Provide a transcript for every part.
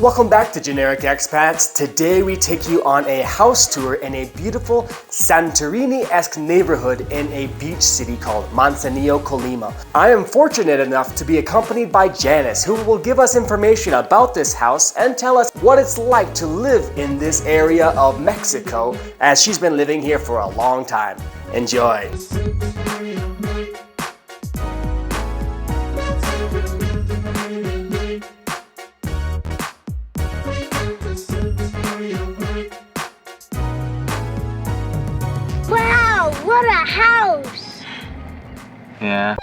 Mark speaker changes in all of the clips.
Speaker 1: Welcome back to Generic Expats. Today we take you on a house tour in a beautiful Santorini-esque neighborhood in a beach city called Manzanillo, Colima. I am fortunate enough to be accompanied by Janice, who will give us information about this house and tell us what it's like to live in this area of Mexico, as she's been living here for a long time. Enjoy.
Speaker 2: What a house!
Speaker 3: Yeah.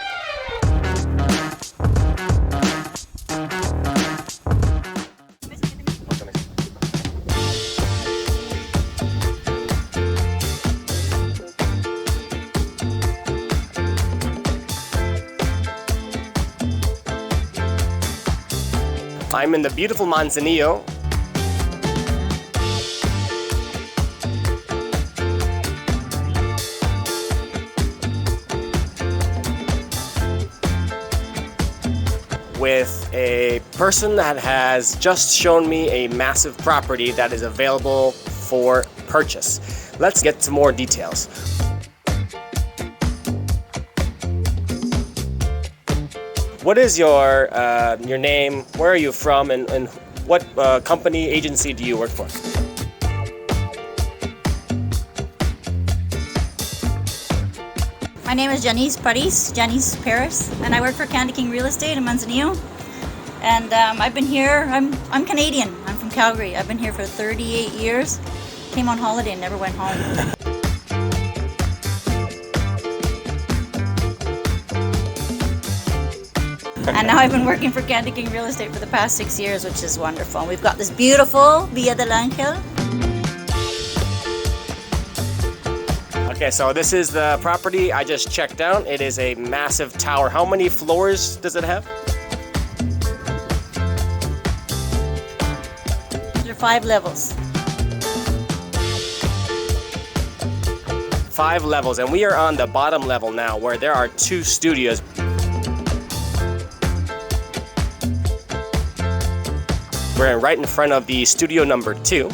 Speaker 1: I'm in the beautiful Manzanillo. With a person that has just shown me a massive property that is available for purchase. Let's get to more details. What is your name? Where are you from? And what company, agency do you work for?
Speaker 4: My name is Janice Paris, and I work for Candy King Real Estate in Manzanillo. And I've been here, I'm Canadian, I'm from Calgary. I've been here for 38 years. Came on holiday and never went home. And now I've been working for Candy King Real Estate for the past 6 years, which is wonderful. We've got this beautiful Villa del Ángel.
Speaker 1: Okay, so this is the property I just checked out. It is a massive tower. How many floors does it have?
Speaker 4: There are 5 levels.
Speaker 1: 5 levels, and we are on the bottom level now, where there are 2 studios. We're right in front of the studio number 2.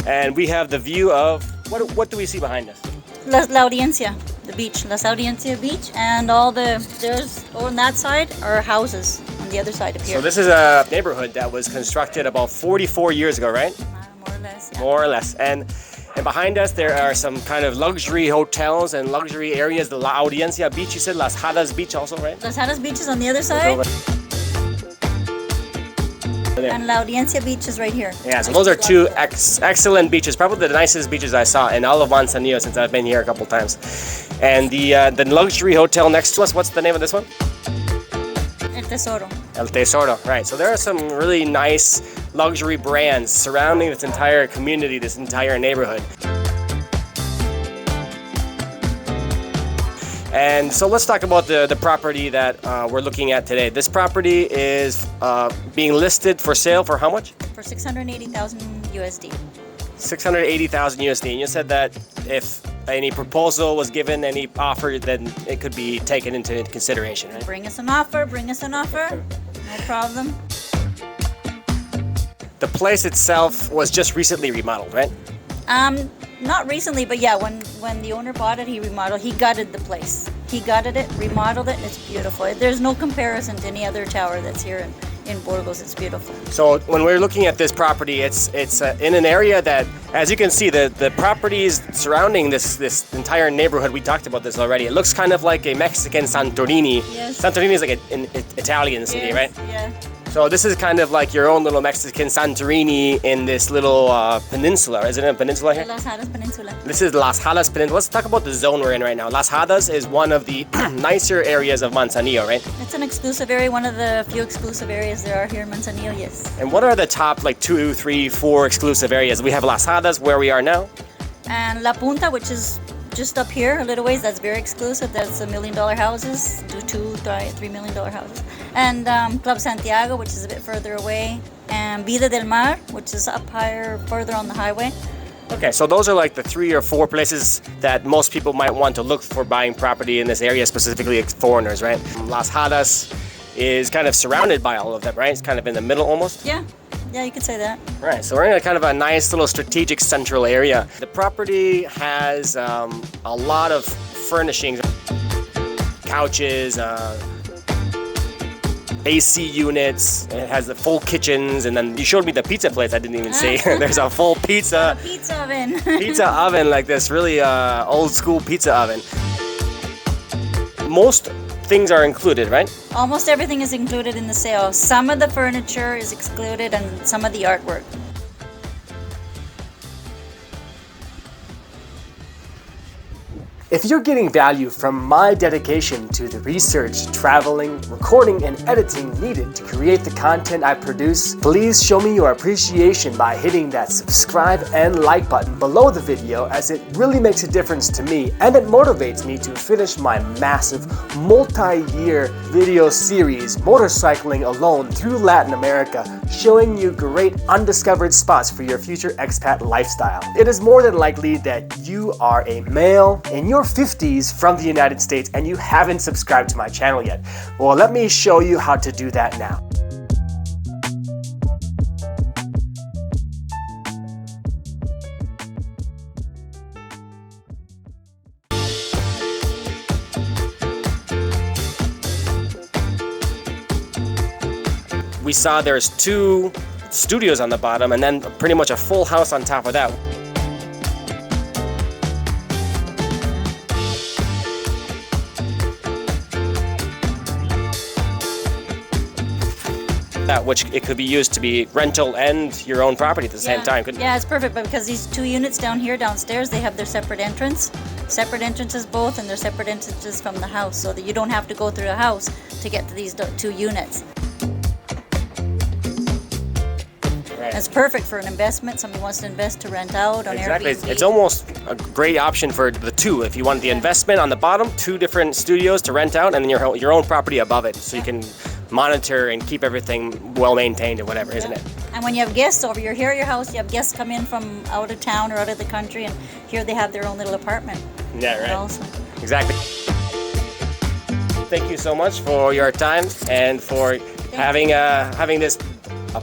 Speaker 1: And we have the view of, what do we see behind us?
Speaker 4: La Audiencia, the beach, La Audiencia beach, and there's on that side are houses on the other side of here.
Speaker 1: So this is a neighborhood that was constructed about 44 years ago, right?
Speaker 4: More or less, yeah.
Speaker 1: More or less. And behind us there are some kind of luxury hotels and luxury areas. The La Audiencia beach, you said, Las Hadas beach also, right?
Speaker 4: Las Hadas beach is on the other side. And La Audiencia beach is right here.
Speaker 1: Yeah, so those are 2 excellent beaches, probably the nicest beaches I saw in all of Manzanillo since I've been here a couple times. And the luxury hotel next to us, what's the name of this one?
Speaker 4: El Tesoro.
Speaker 1: El Tesoro, right. So there are some really nice luxury brands surrounding this entire community, this entire neighborhood. And so let's talk about the property that we're looking at today. This property is being listed for sale for how much?
Speaker 4: For 680,000 USD.
Speaker 1: 680,000 USD. And you said that if any proposal was given, any offer, then it could be taken into consideration, right?
Speaker 4: Bring us an offer, no problem.
Speaker 1: The place itself was just recently remodeled, right?
Speaker 4: Not recently, but yeah, when the owner bought it, he remodeled. He gutted the place. He gutted it, remodeled it, and it's beautiful. There's no comparison to any other tower that's here in Burgos. It's beautiful.
Speaker 1: So when we're looking at this property, it's in an area that, as you can see, the properties surrounding this entire neighborhood. We talked about this already. It looks kind of like a Mexican Santorini.
Speaker 4: Yes.
Speaker 1: Santorini is like an Italian city,
Speaker 4: Yes,
Speaker 1: right?
Speaker 4: Yeah.
Speaker 1: So this is kind of like your own little Mexican Santorini in this little peninsula. Isn't it a peninsula here?
Speaker 4: Las Hadas Peninsula.
Speaker 1: This is Las Hadas Peninsula. Let's talk about the zone we're in right now. Las Hadas is one of the nicer areas of Manzanillo, right?
Speaker 4: It's an exclusive area, one of the few exclusive areas there are here in Manzanillo, yes.
Speaker 1: And what are the top 2, 3, 4 exclusive areas? We have Las Hadas, where we are now.
Speaker 4: And La Punta, which is just up here a little ways, that's very exclusive. That's $1 million houses, $2-3 million houses. And Club Santiago, which is a bit further away. And Vida del Mar, which is up higher, further on the highway.
Speaker 1: Okay, so those are like the 3 or 4 places that most people might want to look for buying property in this area, specifically foreigners, right? Las Hadas is kind of surrounded by all of them, right? It's kind of in the middle almost.
Speaker 4: Yeah, you could say that.
Speaker 1: Right, so we're in a kind of a nice little strategic central area. The property has a lot of furnishings, couches, AC units. It has the full kitchens, and then you showed me the pizza place. I didn't even see. There's a full pizza
Speaker 4: oven.
Speaker 1: pizza oven, like this really old school pizza oven. Most things are included, right?
Speaker 4: Almost everything is included in the sale. Some of the furniture is excluded, and some of the artwork.
Speaker 1: If you're getting value from my dedication to the research, traveling, recording, and editing needed to create the content I produce, please show me your appreciation by hitting that subscribe and like button below the video, as it really makes a difference to me and it motivates me to finish my massive multi-year video series, Motorcycling Alone through Latin America, showing you great undiscovered spots for your future expat lifestyle. It is more than likely that you are a male in your 50s from the United States and you haven't subscribed to my channel yet. Well, let me show you how to do that now. We saw there's 2 studios on the bottom and then pretty much a full house on top of that. Which it could be used to be rental and your own property at the same time.
Speaker 4: Yeah, it's perfect, but because these 2 units down here, downstairs, they have their separate entrances both, and they're separate entrances from the house, so that you don't have to go through the house to get to these 2 units.
Speaker 1: Right.
Speaker 4: It's perfect for an investment. Somebody wants to invest to rent out on
Speaker 1: exactly.
Speaker 4: Airbnb.
Speaker 1: It's almost a great option for the 2. If you want the investment on the bottom, 2 different studios to rent out, and then your own property above it, so you can monitor and keep everything well maintained or whatever, isn't it?
Speaker 4: And when you have guests over, you're here at your house, you have guests come in from out of town or out of the country, and here they have their own little apartment.
Speaker 1: Yeah, right.
Speaker 4: Also.
Speaker 1: Exactly. Thank you so much for your time and for having this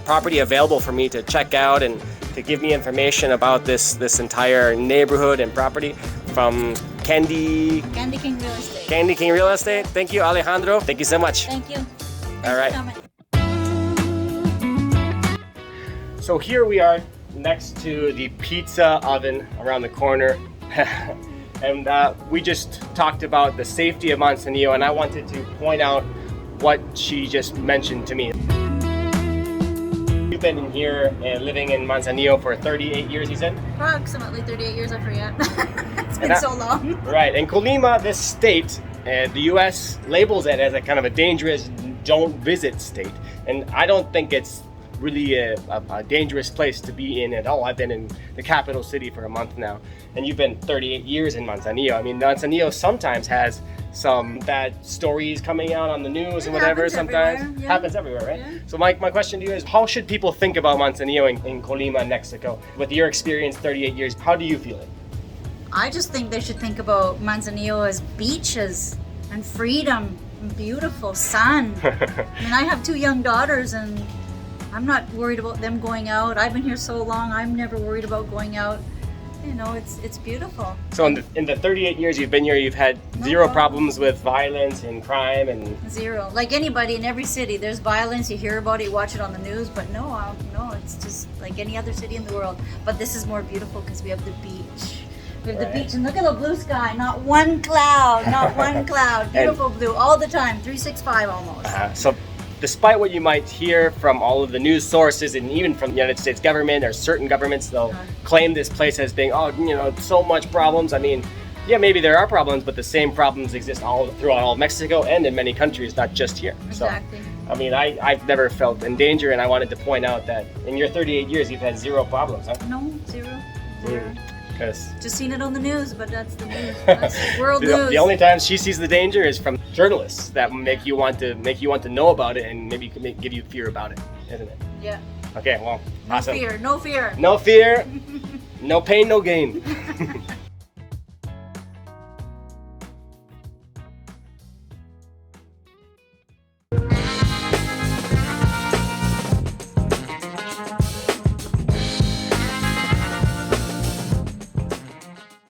Speaker 1: property available for me to check out and to give me information about this entire neighborhood and property from Candy
Speaker 4: King Real Estate.
Speaker 1: Candy King Real Estate. Thank you, Alejandro. Thank you so much.
Speaker 4: Thank you.
Speaker 1: All right. So here we are next to the pizza oven around the corner. And we just talked about the safety of Manzanillo, and I wanted to point out what she just mentioned to me. You've been in here and living in Manzanillo for 38 years, you said?
Speaker 4: Approximately 38 years, I forget. It's been so long.
Speaker 1: Right, and Colima, this state, the US labels it as a kind of a dangerous don't visit state. And I don't think it's really a dangerous place to be in at all. I've been in the capital city for a month now, and you've been 38 years in Manzanillo. I mean, Manzanillo sometimes has some bad stories coming out on the news and whatever sometimes.
Speaker 4: Everywhere, yeah.
Speaker 1: Happens everywhere, right?
Speaker 4: Yeah.
Speaker 1: So my question to you is, how should people think about Manzanillo in Colima, Mexico? With your experience, 38 years, how do you feel it?
Speaker 4: I just think they should think about Manzanillo as beaches and freedom and beautiful sun. I mean, I have 2 young daughters, and I'm not worried about them going out. I've been here so long, I'm never worried about going out. You know, it's beautiful.
Speaker 1: So in the 38 years you've been here, you've had zero problems with violence and crime and...
Speaker 4: Zero. Like anybody in every city, there's violence, you hear about it, you watch it on the news, but no, it's just like any other city in the world. But this is more beautiful because we have the beach. We have the beach, and look at the blue sky, not one cloud, not one cloud. Beautiful blue all the time, 365 almost.
Speaker 1: So despite what you might hear from all of the news sources and even from the United States government or certain governments, they'll claim this place as being, so much problems. I mean, yeah, maybe there are problems, but the same problems exist all throughout all of Mexico and in many countries, not just here.
Speaker 4: Exactly.
Speaker 1: So, I mean, I've never felt in danger, and I wanted to point out that in your 38 years, you've had zero problems, huh?
Speaker 4: No, zero. Just seen it on the news, but that's the news. That's world news.
Speaker 1: The only time she sees the danger is from journalists that make you want to know about it and maybe give you fear about it, isn't it?
Speaker 4: Yeah.
Speaker 1: Okay, well,
Speaker 4: No
Speaker 1: awesome.
Speaker 4: fear, no fear.
Speaker 1: No fear, No pain, no gain.